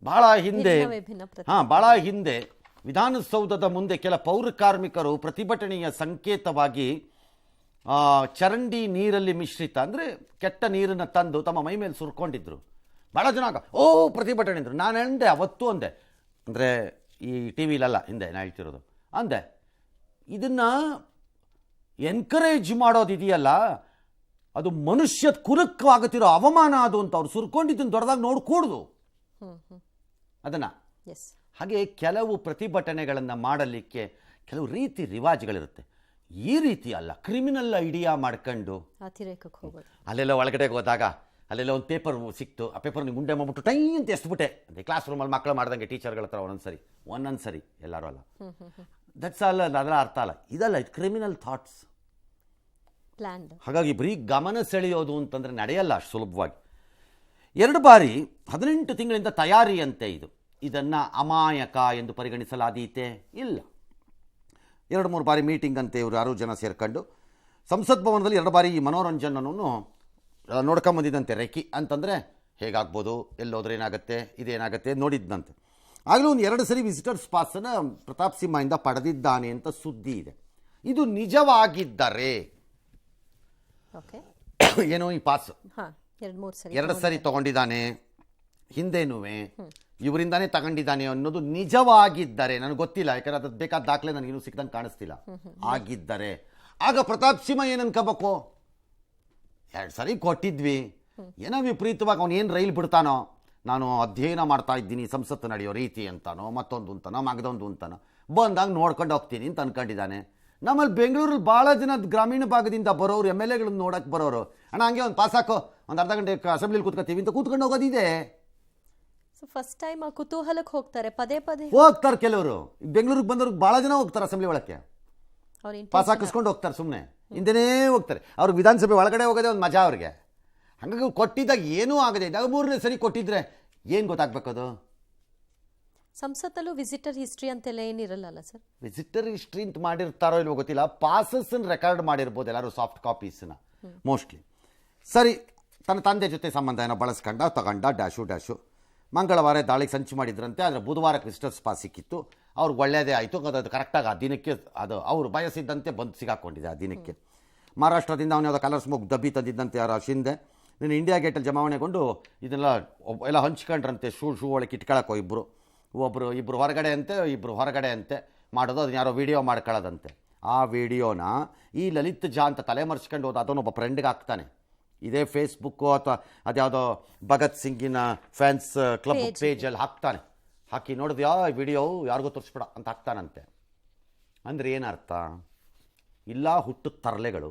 ಭಾಳ ಹಿಂದೆ ವಿಧಾನಸೌಧದ ಮುಂದೆ ಕೆಲ ಪೌರ ಕಾರ್ಮಿಕರು ಪ್ರತಿಭಟನೆಯ ಸಂಕೇತವಾಗಿ ಚರಂಡಿ ನೀರಲ್ಲಿ ಮಿಶ್ರಿತ, ಅಂದರೆ ಕೆಟ್ಟ ನೀರನ್ನು ತಂದು ತಮ್ಮ ಮೈ ಮೇಲೆ ಸುರ್ಕೊಂಡಿದ್ರು. ಭಾಳ ಜನ ಪ್ರತಿಭಟನೆ ಅಂದರು. ನಾನು ಅಂದೆ, ಅವತ್ತು ಅಂದೆ, ಅಂದರೆ ಈ ಟಿ ವಿಲಲ್ಲ, ಹಿಂದೆ ನಾನು ಹೇಳ್ತಿರೋದು, ಅಂದೆ ಇದನ್ನು ಎನ್ಕರೇಜ್ ಮಾಡೋದಿದೆಯಲ್ಲ, ಅದು ಮನುಷ್ಯ ಕುಲಕ್ಕವಾಗುತ್ತಿರೋ ಅವಮಾನ ಅದು ಅಂತ. ಅವ್ರು ಸುರ್ಕೊಂಡಿದ್ದನ್ನು ದೊಡ್ಡದಾಗಿ ನೋಡ್ಕೂಡ್ದು ಅದನ್ನು. ಹಾಗೆ ಕೆಲವು ಪ್ರತಿಭಟನೆಗಳನ್ನು ಮಾಡಲಿಕ್ಕೆ ಕೆಲವು ರೀತಿ ರಿವಾಜ್ಗಳಿರುತ್ತೆ. ಈ ರೀತಿ ಅಲ್ಲ, ಕ್ರಿಮಿನಲ್ ಐಡಿಯಾ ಮಾಡ್ಕೊಂಡು ಅಲ್ಲೆಲ್ಲ ಒಳಗಡೆ ಹೋದಾಗ ಅಲ್ಲೆಲ್ಲ ಒಂದು ಪೇಪರ್ ಸಿಕ್ತು, ಆ ಪೇಪರ್ ನೀವು ಗುಂಡೆ ಮಾಡ್ಬಿಟ್ಟು ಟೈ ಅಂತ ಎಸ್ಬಿಟ್ಟೆ ಅಂತ ಕ್ಲಾಸ್ ರೂಮಲ್ಲಿ ಮಕ್ಕಳು ಮಾಡ್ದಂಗೆ ಟೀಚರ್ಗಳ ಹತ್ರ ಒಂದೊಂದ್ಸರಿ ಎಲ್ಲರೂ ಅಲ್ಲ. That's all. ಅದರ ಅರ್ಥ ಅಲ್ಲ, ಇದಲ್ಲ, ಇದು ಕ್ರಿಮಿನಲ್ ಥಾಟ್ಸ್. ಹಾಗಾಗಿ ಬರೀ ಗಮನ ಸೆಳೆಯೋದು ಅಂತಂದರೆ ನಡೆಯಲ್ಲ ಅಷ್ಟು ಸುಲಭವಾಗಿ. 2 ಬಾರಿ 18 ತಿಂಗಳಿಂದ ತಯಾರಿಯಂತೆ ಇದನ್ನು ಅಮಾಯಕ ಎಂದು ಪರಿಗಣಿಸಲಾದೀತೆ? ಇಲ್ಲ. 2-3 ಬಾರಿ ಮೀಟಿಂಗ್ ಅಂತೆ ಇವರು 6 ಜನ ಸೇರ್ಕೊಂಡು ಸಂಸತ್ ಭವನದಲ್ಲಿ 2 ಬಾರಿ ಈ ಮನೋರಂಜನನ್ನು ನೋಡ್ಕೊಂಬಂದಿದ್ದಂತೆ. ರೆಕಿ ಅಂತಂದರೆ ಹೇಗಾಗ್ಬೋದು, ಎಲ್ಲೋದ್ರೆ ಏನಾಗುತ್ತೆ, ಇದೇನಾಗುತ್ತೆ ನೋಡಿದ್ದಂತೆ. ಆಗಲೂ ಒಂದು 2 ಸರಿ ವಿಸಿಟರ್ಸ್ ಪಾಸನ್ನು ಪ್ರತಾಪ್ ಸಿಂಹದಿಂದ ಪಡೆದಿದ್ದಾನೆ ಅಂತ ಸುದ್ದಿ ಇದೆ. ಇದು ನಿಜವಾಗಿದ್ದರೆ ಏನೋ ಈ ಪಾಸ್ 2 ಸರಿ ತಗೊಂಡಿದ್ದಾನೆ, ಹಿಂದೇನೂ ಇವರಿಂದಾನೇ ತಗೊಂಡಿದ್ದಾನೆ ಅನ್ನೋದು ನಿಜವಾಗಿದ್ದರೆ, ನನಗೆ ಗೊತ್ತಿಲ್ಲ, ಯಾಕಂದ್ರೆ ಅದು ಬೇಕಾದ ದಾಖಲೆ ನನಗಿನ್ನೂ ಸಿಕ್ಕದಂಗೆ ಕಾಣಿಸ್ತಿಲ್ಲ, ಆಗಿದ್ದರೆ ಆಗ ಪ್ರತಾಪ್ ಸಿಂಹ ಏನು ಅನ್ಕೋಬೇಕು, 2 ಸರಿ ಕೊಟ್ಟಿದ್ವಿ, ಏನೋ ವಿಪರೀತವಾಗಿ ಅವನು ಏನು ರೈಲ್ ಬಿಡ್ತಾನೋ, ನಾನು ಅಧ್ಯಯನ ಮಾಡ್ತಾ ಇದ್ದೀನಿ ಸಂಸತ್ತು ನಡೆಯೋ ರೀತಿ ಅಂತಾನೋ ಮತ್ತೊಂದು ಅಂತಾನೋ ಮಗದೊಂದು ಅಂತಾನೋ ಬಂದಾಗ ನೋಡ್ಕೊಂಡು ಹೋಗ್ತೀನಿ ಅಂತ ಅನ್ಕೊಂಡಿದ್ದಾನೆ. ನಮ್ಮಲ್ಲಿ ಬೆಂಗಳೂರಲ್ಲಿ ಭಾಳ ಜನ ಗ್ರಾಮೀಣ ಭಾಗದಿಂದ ಬರೋರು ಎಮ್ ಎಲ್ ಎಗಳನ್ನ ನೋಡೋಕ್ಕೆ ಬರೋರು, ಅಣ್ಣ ಹಂಗೆ ಒಂದು ಪಾಸ್ ಹಾಕೋ, ಒಂದು ಅರ್ಧ ಗಂಟೆ ಅಸೆಂಬ್ಲಿಲಿ ಕೂತ್ಕೊತೀವಿ ಅಂತ ಕೂತ್ಕೊಂಡು ಹೋಗೋದಿದೆ. ಫಸ್ಟ್ ಟೈಮ್ ಆ ಕುತೂಹಲಕ್ಕೆ ಹೋಗ್ತಾರೆ, ಪದೇ ಪದೇ ಹೋಗ್ತಾರೆ ಕೆಲವರು. ಬೆಂಗಳೂರಿಗೆ ಬಂದವ್ರಿಗೆ ಭಾಳ ಜನ ಹೋಗ್ತಾರೆ ಅಸೆಂಬ್ಲಿ ಒಳಕ್ಕೆ, ಪಾಸ್ ಹಾಕಿಸ್ಕೊಂಡು ಹೋಗ್ತಾರೆ, ಸುಮ್ಮನೆ ಹಿಂದೆನೇ ಹೋಗ್ತಾರೆ. ಅವ್ರಿಗೆ ವಿಧಾನಸಭೆ ಒಳಗಡೆ ಹೋಗೋದೇ ಒಂದು ಮಜಾ ಅವ್ರಿಗೆ. ಹಾಗಾಗಿ ಕೊಟ್ಟಿದ್ದಾಗ ಏನೂ ಆಗದೆ ಇದ್ದಾಗ 3ನೇ ಸರಿ ಕೊಟ್ಟಿದ್ರೆ ಏನು ಗೊತ್ತಾಗಬೇಕದು? ಸಂಸತ್ತಲ್ಲೂ ವಿಸಿಟರ್ ಹಿಸ್ಟ್ರಿ ಅಂತೆಲ್ಲ ಏನಿರಲ್ಲ ಸರ್? ವಿಸಿಟರ್ ಹಿಸ್ಟ್ರಿ ಅಂತ ಮಾಡಿರ್ತಾರೋ ಇಲ್ವೋ ಗೊತ್ತಿಲ್ಲ, ಪಾಸಸ್ಸನ್ನು ರೆಕಾರ್ಡ್ ಮಾಡಿರ್ಬೋದು ಎಲ್ಲರೂ, ಸಾಫ್ಟ್ ಕಾಪೀಸನ್ನ ಮೋಸ್ಟ್ಲಿ. ಸರಿ, ತನ್ನ ತಂದೆ ಜೊತೆ ಸಂಬಂಧ ಏನೋ ಬಳಸ್ಕೊಂಡ ತಗೊಂಡ ಡ್ಯಾಶು. ಮಂಗಳವಾರ ದಾಳಿಗೆ ಸಂಚು ಮಾಡಿದ್ರಂತೆ, ಆದರೆ ಬುಧವಾರಕ್ಕೆ ವಿಸಿಟರ್ಸ್ ಪಾಸ್ ಸಿಕ್ಕಿತ್ತು. ಅವ್ರಿಗೆ ಒಳ್ಳೆಯದೇ ಆಯಿತು. ಅದು ಕರೆಕ್ಟಾಗಿ ಆ ದಿನಕ್ಕೆ ಅದು ಅವರು ಬಯಸಿದ್ದಂತೆ ಬಂದು ಸಿಗಾಕೊಂಡಿದೆ ಆ ದಿನಕ್ಕೆ. ಮಹಾರಾಷ್ಟ್ರದಿಂದ ಅವನು ಯಾವುದೋ ಕಲರ್ ಸ್ಮೋಕ್ ಡಬ್ಬಿ ತಂದಿದ್ದಂತೆ ಯಾರೋ ಶಿಂದೆ, ನೀನು ಇಂಡಿಯಾ ಗೇಟಲ್ಲಿ ಜಮಾವಣೆಗೊಂಡು ಇದನ್ನೆಲ್ಲ ಎಲ್ಲ ಹಂಚ್ಕೊಂಡ್ರಂತೆ. ಶೂ ಒಳಗೆ ಇಟ್ಕೊಳ್ಳೋಕ್ಕೋ ಇಬ್ಬರು ಹೊರಗಡೆ ಅಂತೆ ಮಾಡೋದು. ಅದನ್ನ ಯಾರೋ ವೀಡಿಯೋ ಮಾಡ್ಕೊಳ್ಳೋದಂತೆ. ಆ ವಿಡಿಯೋನ ಈ ಲಲಿತ್ ಜಾ ಅಂತ ತಲೆ ಮರೆಸ್ಕೊಂಡು ಹೋದ ಅದನ್ನೊಬ್ಬ ಫ್ರೆಂಡ್ಗೆ ಹಾಕ್ತಾನೆ. ಇದೇ ಫೇಸ್ಬುಕ್ಕು ಅಥವಾ ಅದ್ಯಾವುದೋ ಭಗತ್ ಸಿಂಗಿನ ಫ್ಯಾನ್ಸ್ ಕ್ಲಬ್ ಪೇಜಲ್ಲಿ ಹಾಕ್ತಾನೆ. ಹಾಕಿ ನೋಡಿದ್ಯಾ ವಿಡಿಯೋ ಯಾರಿಗೂ ತೋರಿಸ್ಬೇಡ ಅಂತ ಹಾಕ್ತಾನಂತೆ. ಅಂದರೆ ಏನರ್ಥ? ಇಲ್ಲ ಹುಟ್ಟು ತರಲೆಗಳು,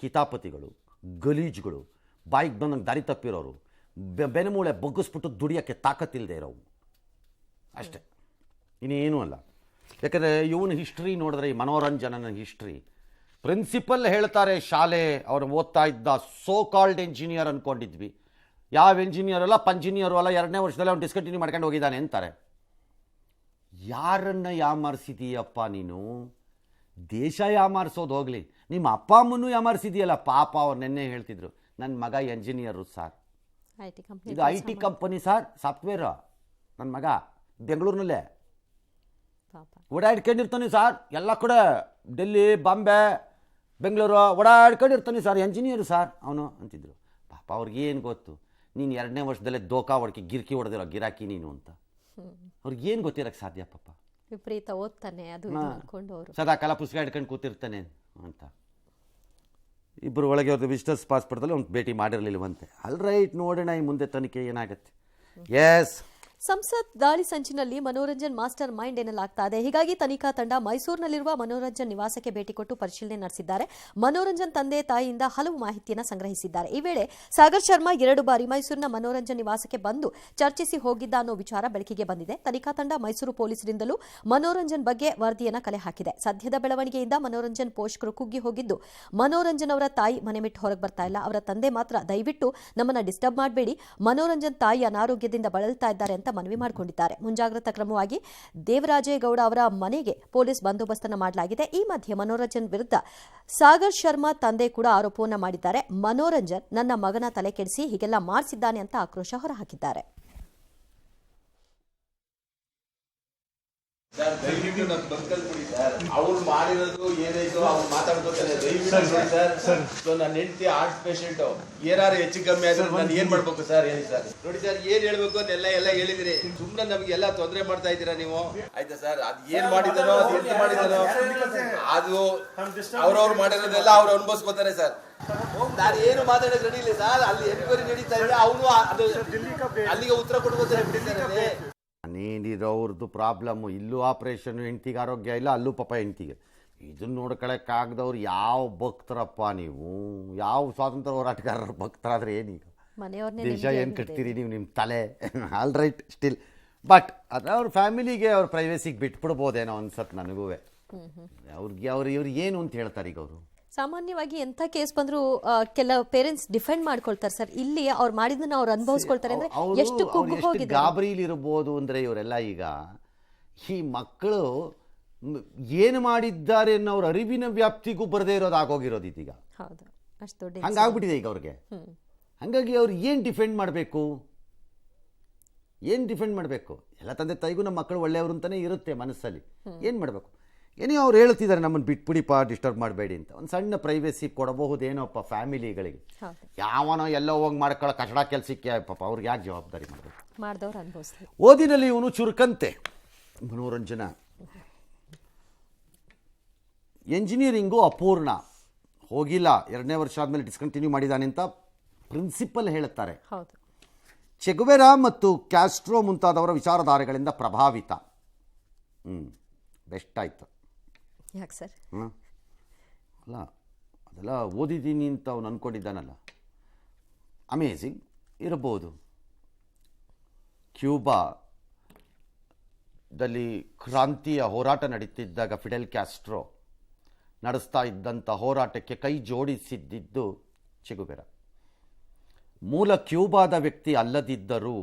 ಕಿತಾಪತಿಗಳು, ಗಲೀಜುಗಳು, ಬಾಯಿಗೆ ಬಂದಂಗೆ ದಾರಿ ತಪ್ಪಿರೋರು, ಬೆನ್ಮೂಳೆ ಬಗ್ಗಿಸ್ಬಿಟ್ಟು ದುಡಿಯೋಕ್ಕೆ ತಾಕತ್ತಿಲ್ಲದೆ ಇರೋವು ಅಷ್ಟೇ, ಇನ್ನೇನೂ ಅಲ್ಲ. ಯಾಕಂದರೆ ಇವನ ಹಿಸ್ಟ್ರಿ ನೋಡಿದ್ರೆ, ಈ ಮನೋರಂಜನನ ಹಿಸ್ಟ್ರಿ, ಪ್ರಿನ್ಸಿಪಲ್ ಹೇಳ್ತಾರೆ ಶಾಲೆ ಅವ್ರು ಓದ್ತಾ ಇದ್ದ ಸೋ ಕಾಲ್ಡ್ ಎಂಜಿನಿಯರ್ ಅಂದ್ಕೊಂಡಿದ್ವಿ. ಯಾವ ಎಂಜಿನಿಯರ್ ಅಲ್ಲ, ಪಂಜಿನಿಯರು ಅಲ್ಲ, 2ನೇ ವರ್ಷದಲ್ಲಿ ಅವ್ನು ಡಿಸ್ಕಂಟಿನ್ಯೂ ಮಾಡ್ಕೊಂಡು ಹೋಗಿದ್ದಾನೆ ಅಂತಾರೆ. ಯಾರನ್ನು ಯಾಮಾರಿಸಿದೀಯಪ್ಪ ನೀನು? ದೇಶ ಯಾಮಾರಿಸೋದು ಹೋಗಲಿ, ನಿಮ್ಮ ಅಪ್ಪ ಅಮ್ಮನೂ ಯಾಮಾರಿಸಿದೆಯಲ್ಲ ಪಾಪ. ಅವ್ರು ನೆನ್ನೆ ಹೇಳ್ತಿದ್ರು, ನನ್ನ ಮಗ ಎಂಜಿನಿಯರು ಸಾರ್, ಇದು IT ಕಂಪನಿ ಸಾರ್, ಸಾಫ್ಟ್ವೇರ್, ನನ್ನ ಮಗ ಬೆಂಗಳೂರಿನಲ್ಲೇ ಓಡಾಡ್ಕೊಂಡಿರ್ತಾನೆ ಸಾರ್, ಎಲ್ಲ ಕಡೆ ಡೆಲ್ಲಿ ಬಾಂಬೆ ಬೆಂಗಳೂರು ಓಡಾಡ್ಕೊಂಡಿರ್ತಾನೆ ಸರ್, ಎಂಜಿನಿಯರು ಸಾರ್ ಅವನು ಅಂತಿದ್ರು. ಪಾಪ ಅವ್ರಿಗೇನು ಗೊತ್ತು, ನೀನು 2ನೇ ವರ್ಷದಲ್ಲೇ ದೋಖಾ ಹೊಡ್ಕೆ ಗಿರ್ಕಿ ಹೊಡೆದಿರೋ ಗಿರಾಕಿ ನೀನು ಅಂತ. ಅವ್ರಿಗೇನು ಗೊತ್ತಿರೋಕ್ಕೆ ಸಾಧ್ಯ ಪಾಪ? ವಿಪರೀತ ಓದ್ತಾನೆ, ಅದು ಸದಾಕಾಲ ಪುಸ್ತಕ ಹಿಡ್ಕೊಂಡು ಕೂತಿರ್ತಾನೆ ಅಂತ. ಇಬ್ಬರು ಒಳಗೆ ಅವ್ರದ್ದು ವಿಸಿಟರ್ಸ್ ಪಾಸ್ಪೋರ್ಟಲ್ಲಿ ಒಂದು ಭೇಟಿ ಮಾಡಿರಲಿಲ್ಲವಂತೆ. ಆಲ್ ರೈಟ್, ನೋಡೋಣ ಈ ಮುಂದೆ ತನಿಖೆ ಏನಾಗುತ್ತೆ. ಎಸ್, ಸಂಸತ್ ದಾಳಿ ಸಂಚಿನಲ್ಲಿ ಮನೋರಂಜನ್ ಮಾಸ್ಟರ್ ಮೈಂಡ್ ಎನ್ನಲಾಗ್ತಾ ಇದೆ. ಹೀಗಾಗಿ ತನಿಖಾ ತಂಡ ಮೈಸೂರಿನಲ್ಲಿರುವ ಮನೋರಂಜನ್ ನಿವಾಸಕ್ಕೆ ಭೇಟಿ ಕೊಟ್ಟು ಪರಿಶೀಲನೆ ನಡೆಸಿದ್ದಾರೆ. ಮನೋರಂಜನ್ ತಂದೆ ತಾಯಿಯಿಂದ ಹಲವು ಮಾಹಿತಿಯನ್ನು ಸಂಗ್ರಹಿಸಿದ್ದಾರೆ. ಈ ವೇಳೆ ಸಾಗರ್ ಶರ್ಮಾ 2 ಬಾರಿ ಮೈಸೂರಿನ ಮನೋರಂಜನ್ ನಿವಾಸಕ್ಕೆ ಬಂದು ಚರ್ಚಿಸಿ ಹೋಗಿದ್ದ ಅನ್ನೋ ವಿಚಾರ ಬೆಳಕಿಗೆ ಬಂದಿದೆ. ತನಿಖಾ ತಂಡ ಮೈಸೂರು ಪೊಲೀಸರಿಂದಲೂ ಮನೋರಂಜನ್ ಬಗ್ಗೆ ವರದಿಯನ್ನು ಕಲೆ ಹಾಕಿದೆ. ಸದ್ಯದ ಬೆಳವಣಿಗೆಯಿಂದ ಮನೋರಂಜನ್ ಪೋಷಕರು ಕುಗ್ಗಿ ಹೋಗಿದ್ದು, ಮನೋರಂಜನ್ ಅವರ ತಾಯಿ ಮನೆ ಬಿಟ್ಟು ಹೊರಗೆ ಬರ್ತಾ ಇಲ್ಲ. ಅವರ ತಂದೆ ಮಾತ್ರ ದಯವಿಟ್ಟು ನಮ್ಮನ್ನ ಡಿಸ್ಟರ್ಬ್ ಮಾಡಬೇಡಿ, ಮನೋರಂಜನ್ ತಾಯಿ ಅನಾರೋಗ್ಯದಿಂದ ಬಳಲ್ತಾ ಇದ್ದಾರೆ ಅಂತ ಮನವಿ ಮಾಡಿಕೊಂಡಿದ್ದಾರೆ. ಮುಂಜಾಗ್ರತಾ ಕ್ರಮವಾಗಿ ದೇವರಾಜೇಗೌಡ ಅವರ ಮನೆಗೆ ಪೊಲೀಸ್ ಬಂದೋಬಸ್ತನ್ನು ಮಾಡಲಾಗಿದೆ. ಈ ಮಧ್ಯೆ ಮನೋರಂಜನ್ ವಿರುದ್ಧ ಸಾಗರ್ ಶರ್ಮಾ ತಂದೆ ಕೂಡ ಆರೋಪವನ್ನು ಮಾಡಿದ್ದಾರೆ. ಮನೋರಂಜನ್ ನನ್ನ ಮಗನ ತಲೆ ಕೆಡಿಸಿ ಹೀಗೆಲ್ಲ ಮಾಡಿಸಿದ್ದಾನೆ ಅಂತ ಆಕ್ರೋಶ ಹೊರಹಾಕಿದ್ದಾರೆ. ದಯವಿಟ್ಟು ನಮ್ಮ ಬಂಕಲ್ ಕೊಡಿ ಸರ್, ಅವ್ರು ಮಾಡಿರೋದು ಏನಾಯ್ತು ಅವ್ರು ಮಾತಾಡ್ಕೊತಾರೆ. ದಯವಿಟ್ಟು ಸರ್, ನನ್ನ ಹೆಂಡತಿ ಹಾರ್ಟ್ ಪೇಷಂಟ್, ಏನಾರು ಹೆಚ್ಚು ಕಮ್ಮಿ ಆದ್ರೆ ನಾನು ಏನ್ ಮಾಡ್ಬೇಕು ಸರ್? ಹೇಳಿ ಸರ್. ನೋಡಿ ಸರ್, ಏನ್ ಹೇಳ್ಬೇಕು ಎಲ್ಲ ಹೇಳಿದಿರಿ. ಸುಮ್ನೆ ನಮ್ಗೆಲ್ಲ ತೊಂದರೆ ಮಾಡ್ತಾ ಇದ್ದೀರಾ ನೀವು, ಆಯ್ತಾ ಸರ್? ಅದ್ ಏನ್ ಮಾಡಿದಾರೋ, ಅದ್ ಎಂತ ಮಾಡಿದಾರೋ, ಅದು ಅವ್ರವ್ರು ಮಾಡಿರೋದೆಲ್ಲ ಅವ್ರು ಅನುಭವಿಸ್ಕೋತಾರೆ ಸರ್. ನಾನು ಏನು ಮಾತಾಡೋಕೆ ರೆಡಿ ಇಲ್ಲ ಸರ್. ಅಲ್ಲಿ ಎನ್ಕ್ವೈರಿ ನಡೀತಾ ಇದೆ, ಅವನು ಅಲ್ಲಿಗೆ ಉತ್ತರ ಕೊಡ್ಕೋತಾರೆ. ನೀನಿರೋರ್ದು ಪ್ರಾಬ್ಲಮ್ಮು, ಇಲ್ಲೂ ಆಪ್ರೇಷನ್, ಹೆಂಡ್ತಿಗೆ ಆರೋಗ್ಯ ಇಲ್ಲ, ಅಲ್ಲೂ ಪಾಪ ಹೆಂಡ್ತಿಗೆ. ಇದನ್ನು ನೋಡ್ಕೊಳಕ್ಕಾಗದವ್ರು ಯಾವ ಭಕ್ತರಪ್ಪ ನೀವು? ಯಾವ ಸ್ವಾತಂತ್ರ್ಯ ಹೋರಾಟಗಾರರ ಭಕ್ತರಾದ್ರೆ ಏನೀಗ ದೇಶ ಏನು ಕಟ್ತೀರಿ ನೀವು? ನಿಮ್ಮ ತಲೆ ಆಲ್ ರೈಟ್ ಸ್ಟಿಲ್, ಬಟ್ ಅದು ಅವ್ರ ಫ್ಯಾಮಿಲಿಗೆ ಅವ್ರ ಪ್ರೈವೇಸಿಗೆ ಬಿಟ್ಬಿಡ್ಬೋದೇನೋ ಅನ್ಸತ್ತೆ ನನಗೂ. ಇವ್ರಿಗೆ ಏನು ಅಂತ ಹೇಳ್ತಾರೆ ಈಗ ಅವರು? ಸಾಮಾನ್ಯವಾಗಿ ಎಂಥ ಕೇಸ್ ಬಂದರೂ ಕೆಲವು ಪೇರೆಂಟ್ಸ್ ಡಿಫೆಂಡ್ ಮಾಡ್ಕೊಳ್ತಾರೆ ಸರ್. ಇಲ್ಲಿ ಅವ್ರು ಮಾಡಿದ್ದನ್ನ ಅವ್ರು ಅನುಭವಿಸ್ಕೊಳ್ತಾರೆ ಅಂದ್ರೆ ಎಷ್ಟು ಕುಗ್ಗು ಹೋಗಿದೆ, ಗಾಬರಿಲಿರ್ಬೋದು ಅಂದರೆ ಇವರೆಲ್ಲ. ಈಗ ಈ ಮಕ್ಕಳು ಏನು ಮಾಡಿದ್ದಾರೆ ಅನ್ನೋ ಅವ್ರ ಅರಿವಿನ ವ್ಯಾಪ್ತಿಗೂ ಬರದೇ ಇರೋದು ಆಗೋಗಿರೋದು ಇದೀಗ. ಹೌದು, ಅಷ್ಟು ದೊಡ್ಡ ಹಂಗಾಗ್ಬಿಟ್ಟಿದೆ ಈಗ ಅವ್ರಿಗೆ. ಹಾಗಾಗಿ ಅವ್ರು ಏನು ಡಿಫೆಂಡ್ ಮಾಡಬೇಕು? ಎಲ್ಲ ತಂದೆ ತಾಯಿಗೂ ನಮ್ಮ ಮಕ್ಕಳು ಒಳ್ಳೆಯವರು ಅಂತಲೇ ಇರುತ್ತೆ ಮನಸ್ಸಲ್ಲಿ. ಏನು ಮಾಡಬೇಕು? ಏನೇ ಅವ್ರು ಹೇಳ್ತಿದ್ದಾರೆ, ನಮ್ಮನ್ನು ಬಿಟ್ಬಿಡಿಪ್ಪ, ಡಿಸ್ಟರ್ಬ್ ಮಾಡಬೇಡಿ ಅಂತ. ಒಂದು ಸಣ್ಣ ಪ್ರೈವೇಸಿ ಕೊಡಬಹುದೇನೋಪ್ಪ ಫ್ಯಾಮಿಲಿಗಳಿಗೆ. ಯಾವನೋ ಎಲ್ಲೋ ಹೋಗಿ ಮಾಡ್ಕೊಳ್ಳೋ ಕಚಡ ಕೆಲಸಕ್ಕೆ ಪಾಪ ಅವ್ರಿಗೆ ಯಾಕೆ ಜವಾಬ್ದಾರಿ ಮಾಡಬೇಕು? ಮಾಡಿದವ್ರು ಅನುಭವಿಸ್ತಾರೆ. ಓದಿನಲ್ಲಿ ಇವನು ಚುರುಕಂತೆ ಮನೋರಂಜನ. ಎಂಜಿನಿಯರಿಂಗು ಅಪೂರ್ಣ, ಹೋಗಿಲ್ಲ, 2ನೇ ವರ್ಷ ಆದಮೇಲೆ ಡಿಸ್ಕಂಟಿನ್ಯೂ ಮಾಡಿದ್ದಾನೆ ಅಂತ ಪ್ರಿನ್ಸಿಪಲ್ ಹೇಳ್ತಾರೆ. ಚೆಗುವೆರಾ ಮತ್ತು ಕ್ಯಾಸ್ಟ್ರೋ ಮುಂತಾದವರ ವಿಚಾರಧಾರೆಗಳಿಂದ ಪ್ರಭಾವಿತ. ಬೆಸ್ಟ್ ಆಯಿತು. ಯಾಕೆ ಸರ್? ಅಲ್ಲ, ಅದೆಲ್ಲ ಓದಿದ್ದೀನಿ ಅಂತ ಅವನು ಅಂದ್ಕೊಂಡಿದ್ದಾನಲ್ಲ, ಅಮೇಝಿಂಗ್ ಇರಬಹುದು. ಕ್ಯೂಬಾದಲ್ಲಿ ಕ್ರಾಂತಿಯ ಹೋರಾಟ ನಡೀತಿದ್ದಾಗ ಫಿಡೆಲ್ ಕ್ಯಾಸ್ಟ್ರೋ ನಡೆಸ್ತಾ ಇದ್ದಂಥ ಹೋರಾಟಕ್ಕೆ ಕೈ ಜೋಡಿಸಿದ್ದು ಚೆಗುವೆರಾ. ಮೂಲ ಕ್ಯೂಬಾದ ವ್ಯಕ್ತಿ ಅಲ್ಲದಿದ್ದರೂ,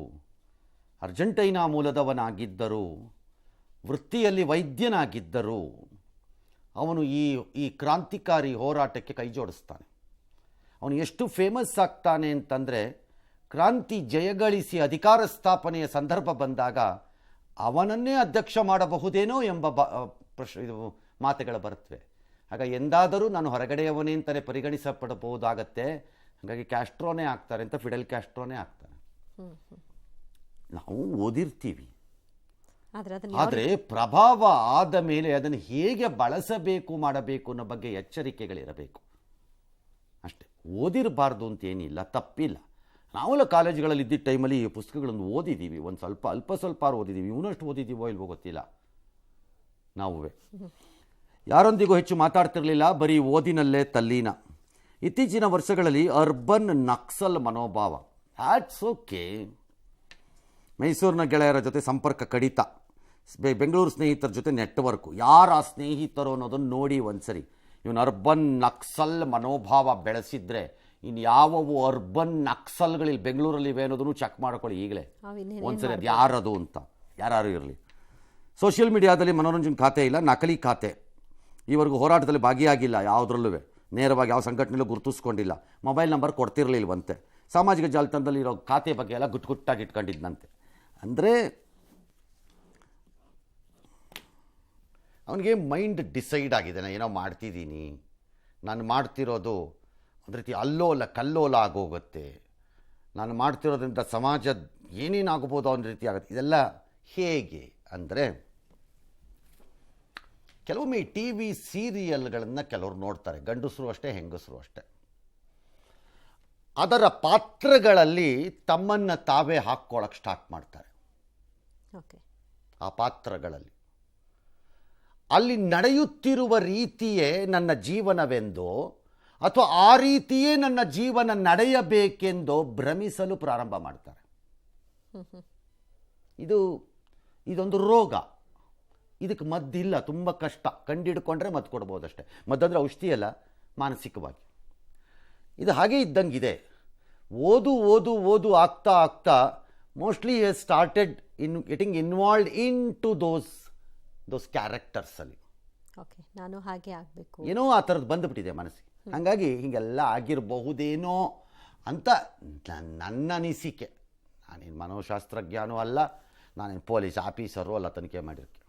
ಅರ್ಜೆಂಟೈನಾ ಮೂಲದವನಾಗಿದ್ದರೂ, ವೃತ್ತಿಯಲ್ಲಿ ವೈದ್ಯನಾಗಿದ್ದರೂ ಅವನು ಈ ಕ್ರಾಂತಿಕಾರಿ ಹೋರಾಟಕ್ಕೆ ಕೈ ಜೋಡಿಸ್ತಾನೆ. ಅವನು ಎಷ್ಟು ಫೇಮಸ್ ಆಗ್ತಾನೆ ಅಂತಂದರೆ, ಕ್ರಾಂತಿ ಜಯಗಳಿಸಿ ಅಧಿಕಾರ ಸ್ಥಾಪನೆಯ ಸಂದರ್ಭ ಬಂದಾಗ ಅವನನ್ನೇ ಅಧ್ಯಕ್ಷ ಮಾಡಬಹುದೇನೋ ಎಂಬ ಇದು ಮಾತುಗಳು ಬರುತ್ತವೆ. ಆಗ ಎಂದಾದರೂ ನಾನು ಹೊರಗಡೆಯವನೇ ಅಂತಲೇ ಪರಿಗಣಿಸಪಡಬಹುದಾಗತ್ತೆ. ಹಾಗಾಗಿ ಕ್ಯಾಸ್ಟ್ರೋನೇ ಆಗ್ತಾರೆ ಅಂತ ಫಿಡೆಲ್ ಕ್ಯಾಸ್ಟ್ರೋನೇ ಆಗ್ತಾರೆ. ನಾವು ಓದಿರ್ತೀವಿ, ಆದರೆ ಪ್ರಭಾವ ಆದ ಮೇಲೆ ಅದನ್ನು ಹೇಗೆ ಬಳಸಬೇಕು ಮಾಡಬೇಕು ಅನ್ನೋ ಬಗ್ಗೆ ಎಚ್ಚರಿಕೆಗಳಿರಬೇಕು ಅಷ್ಟೇ. ಓದಿರಬಾರ್ದು ಅಂತೇನಿಲ್ಲ, ತಪ್ಪಿಲ್ಲ. ನಾವೆಲ್ಲ ಕಾಲೇಜುಗಳಲ್ಲಿ ಇದ್ದಿದ್ದ ಟೈಮಲ್ಲಿ ಈ ಪುಸ್ತಕಗಳನ್ನು ಓದಿದ್ದೀವಿ, ಒಂದು ಸ್ವಲ್ಪ ಅಲ್ಪ ಸ್ವಲ್ಪ ಓದಿದ್ದೀವಿ. ಇವನಷ್ಟು ಓದಿದ್ದೀವೋ ಇಲ್ವೋ ಗೊತ್ತಿಲ್ಲ. ನಾವುವೇ ಯಾರೊಂದಿಗೂ ಹೆಚ್ಚು ಮಾತಾಡ್ತಿರಲಿಲ್ಲ, ಬರೀ ಓದಿನಲ್ಲೇ ತಲ್ಲೀನ. ಇತ್ತೀಚಿನ ವರ್ಷಗಳಲ್ಲಿ ಅರ್ಬನ್ ನಕ್ಸಲ್ ಮನೋಭಾವ. Hats okay. ಮೈಸೂರಿನ ಗೆಳೆಯರ ಜೊತೆ ಸಂಪರ್ಕ ಕಡಿತ, ಬೆಂಗಳೂರು ಸ್ನೇಹಿತರ ಜೊತೆ ನೆಟ್ವರ್ಕು. ಯಾರ ಆ ಸ್ನೇಹಿತರು ಅನ್ನೋದನ್ನು ನೋಡಿ ಒಂದ್ಸರಿ. ಇವನು ಅರ್ಬನ್ ನಕ್ಸಲ್ ಮನೋಭಾವ ಬೆಳೆಸಿದ್ರೆ ಇನ್ನು ಯಾವವು ಅರ್ಬನ್ ನಕ್ಸಲ್ಗಳಿಲ್ಲಿ ಬೆಂಗಳೂರಲ್ಲಿವೆ ಅನ್ನೋದನ್ನು ಚೆಕ್ ಮಾಡ್ಕೊಳ್ಳಿ ಈಗಲೇ ಒಂದ್ಸರಿ. ಅದು ಯಾರದು ಅಂತ, ಯಾರು ಇರಲಿ. ಸೋಷಿಯಲ್ ಮೀಡಿಯಾದಲ್ಲಿ ಮನೋರಂಜನೆ ಖಾತೆ ಇಲ್ಲ, ನಕಲಿ ಖಾತೆ. ಈವರೆಗೂ ಹೋರಾಟದಲ್ಲಿ ಭಾಗಿಯಾಗಿಲ್ಲ, ಯಾವುದ್ರಲ್ಲೂ ನೇರವಾಗಿ ಯಾವ ಸಂಘಟನೆಯಲ್ಲೂ ಗುರುತಿಸ್ಕೊಂಡಿಲ್ಲ. Mobile number ಕೊಡ್ತಿರಲಿಲ್ವಂತೆ. ಸಾಮಾಜಿಕ ಜಾಲತಾಣದಲ್ಲಿ ಇರೋ ಖಾತೆ ಬಗ್ಗೆ ಎಲ್ಲ ಗುಟ್ಟಾಗಿ ಇಟ್ಕೊಂಡಿದ್ದಂತೆ. ಅಂದರೆ ಅವನಿಗೆ ಮೈಂಡ್ ಡಿಸೈಡ್ ಆಗಿದೆ, ನಾನು ಏನೋ ಮಾಡ್ತಿದ್ದೀನಿ, ನಾನು ಮಾಡ್ತಿರೋದು ಒಂದು ರೀತಿ ಅಲ್ಲೋಲ ಕಲ್ಲೋಲ ಆಗೋಗುತ್ತೆ, ನಾನು ಮಾಡ್ತಿರೋದ್ರಿಂದ ಸಮಾಜ ಏನೇನಾಗ್ಬೋದು ಒಂದು ರೀತಿ ಆಗುತ್ತೆ. ಇದೆಲ್ಲ ಹೇಗೆ ಅಂದರೆ, ಕೆಲವೊಮ್ಮೆ ಈ ಟಿ ವಿ ಸೀರಿಯಲ್ಗಳನ್ನು ಕೆಲವರು ನೋಡ್ತಾರೆ, ಗಂಡಸರು ಅಷ್ಟೇ ಹೆಂಗಸರು ಅಷ್ಟೇ. ಅದರ ಪಾತ್ರಗಳಲ್ಲಿ ತಮ್ಮನ್ನು ತಾವೇ ಹಾಕ್ಕೊಳ್ಳೋಕ್ಕೆ ಸ್ಟಾರ್ಟ್ ಮಾಡ್ತಾರೆ. ಆ ಪಾತ್ರಗಳಲ್ಲಿ ಅಲ್ಲಿ ನಡೆಯುತ್ತಿರುವ ರೀತಿಯೇ ನನ್ನ ಜೀವನವೆಂದೋ ಅಥವಾ ಆ ರೀತಿಯೇ ನನ್ನ ಜೀವನ ನಡೆಯಬೇಕೆಂದೋ ಭ್ರಮಿಸಲು ಪ್ರಾರಂಭ ಮಾಡ್ತಾರೆ. ಇದೊಂದು ರೋಗ. ಇದಕ್ಕೆ ಮದ್ದಿಲ್ಲ, ತುಂಬ ಕಷ್ಟ. ಕಂಡಿಡ್ಕೊಂಡ್ರೆ ಮದ್ದು ಕೊಡ್ಬೋದಷ್ಟೇ. ಮದ್ದಂದರೆ ಔಷಧಿ ಅಲ್ಲ, ಮಾನಸಿಕವಾಗಿ ಇದು ಹಾಗೆ ಇದ್ದಂಗಿದೆ. ಓದು ಆಗ್ತಾ ಆಗ್ತಾ mostly he has started getting involved in to those ಕ್ಯಾರೆಕ್ಟರ್ಸಲ್ಲಿ. ನಾನು ಹಾಗೆ ಆಗಬೇಕು ಏನೋ ಆ ಥರದ್ದು ಬಂದುಬಿಟ್ಟಿದೆ ಮನಸ್ಸಿಗೆ. ಹಾಗಾಗಿ ಹೀಗೆಲ್ಲ ಆಗಿರಬಹುದೇನೋ ಅಂತ ನನ್ನ ಅನಿಸಿಕೆ. ನಾನೇನು ಮನೋಶಾಸ್ತ್ರಜ್ಞಾನೂ ಅಲ್ಲ, ನಾನೇನು ಪೊಲೀಸ್ ಆಫೀಸರು ಅಲ್ಲ ತನಿಖೆ ಮಾಡಿರೋಕ್ಕೆ.